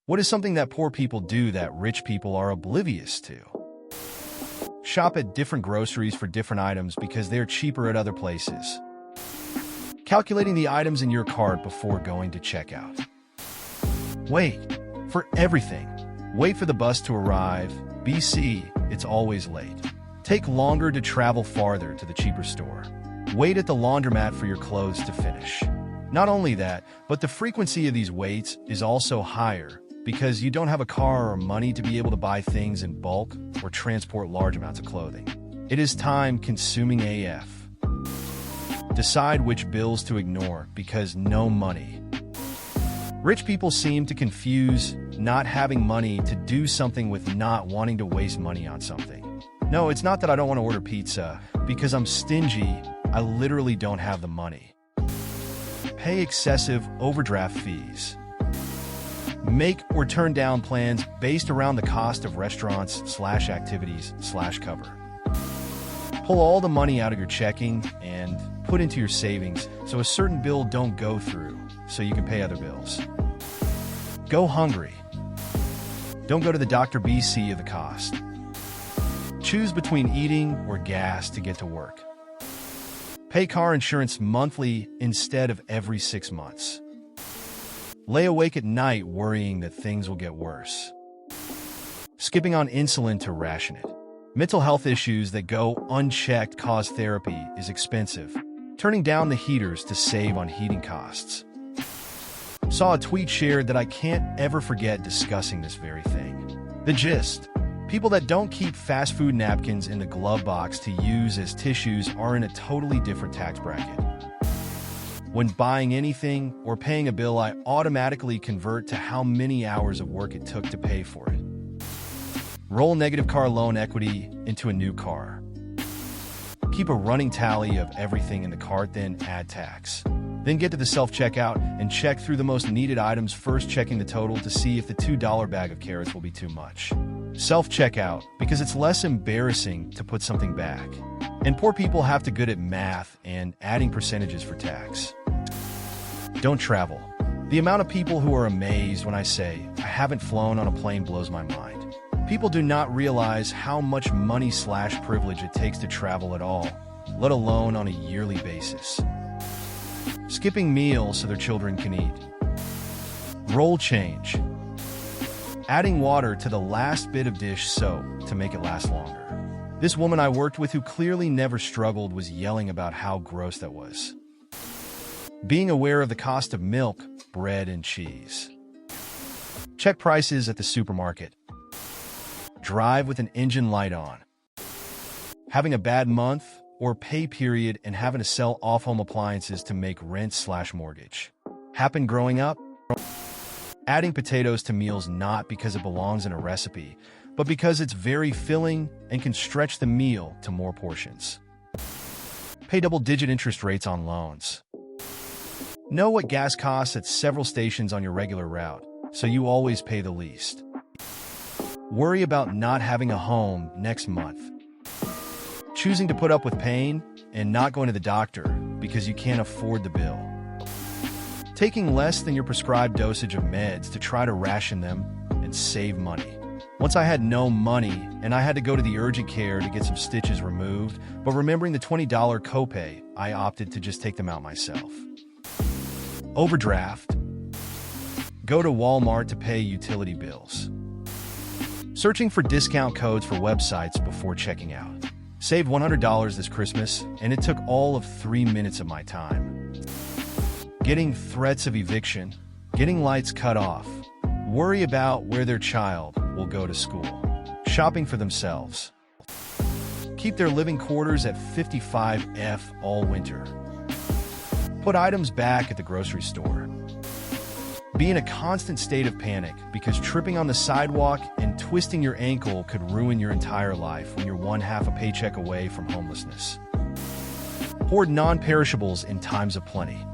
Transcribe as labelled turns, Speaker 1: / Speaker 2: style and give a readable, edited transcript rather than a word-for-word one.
Speaker 1: What is something that poor people do that rich people are oblivious to? Shop at different groceries for different items because they're cheaper at other places. Calculating the items in your cart before going to checkout. Wait for everything. Wait for the bus to arrive. BC, it's always late. Take longer to travel farther to the cheaper store. Wait at the laundromat for your clothes to finish. Not only that, but the frequency of these waits is also higher because you don't have a car or money to be able to buy things in bulk or transport large amounts of clothing. It is time-consuming AF. Decide which bills to ignore because no money. Rich people seem to confuse not having money to do something with not wanting to waste money on something. No, it's not that I don't want to order pizza. Because I'm stingy, I literally don't have the money. Pay excessive overdraft fees. Make or turn down plans based around the cost of restaurants/activities/cover. Pull all the money out of your checking and put into your savings so a certain bill don't go through so you can pay other bills. Go hungry. Don't go to the Dr. BC of the cost. Choose between eating or gas to get to work. Pay car insurance monthly instead of every 6 months. Lay awake at night worrying that things will get worse. Skipping on insulin to ration it. Mental health issues that go unchecked cause therapy is expensive. Turning down the heaters to save on heating costs. Saw a tweet shared that I can't ever forget discussing this very thing. The gist. People that don't keep fast food napkins in the glove box to use as tissues are in a totally different tax bracket. When buying anything or paying a bill, I automatically convert to how many hours of work it took to pay for it. Roll negative car loan equity into a new car. Keep a running tally of everything in the cart, then add tax. Then get to the self-checkout and check through the most needed items, first checking the total to see if the $2 bag of carrots will be too much. Self-checkout, because it's less embarrassing to put something back. And poor people have to good at math and adding percentages for tax. Don't travel. The amount of people who are amazed when I say, I haven't flown on a plane blows my mind. People do not realize how much money/privilege it takes to travel at all, let alone on a yearly basis. Skipping meals so their children can eat. Roll change. Adding water to the last bit of dish soap to make it last longer. This woman I worked with who clearly never struggled was yelling about how gross that was. Being aware of the cost of milk, bread, and cheese. Check prices at the supermarket. Drive with an engine light on. Having a bad month or pay period and having to sell off home appliances to make rent/mortgage. Happened growing up? Adding potatoes to meals not because it belongs in a recipe, but because it's very filling and can stretch the meal to more portions. Pay double-digit interest rates on loans. Know what gas costs at several stations on your regular route, so you always pay the least. Worry about not having a home next month. Choosing to put up with pain and not going to the doctor because you can't afford the bill. Taking less than your prescribed dosage of meds to try to ration them and save money. Once I had no money and I had to go to the urgent care to get some stitches removed, but remembering the $20 copay, I opted to just take them out myself. Overdraft. Go to Walmart to pay utility bills. Searching for discount codes for websites before checking out. Saved $100 this Christmas, and it took all of 3 minutes of my time. Getting threats of eviction. Getting lights cut off. Worry about where their child will go to school. Shopping for themselves. Keep their living quarters at 55 all winter. Put items back at the grocery store. Be in a constant state of panic because tripping on the sidewalk and twisting your ankle could ruin your entire life when you're one half a paycheck away from homelessness. Hoard non-perishables in times of plenty.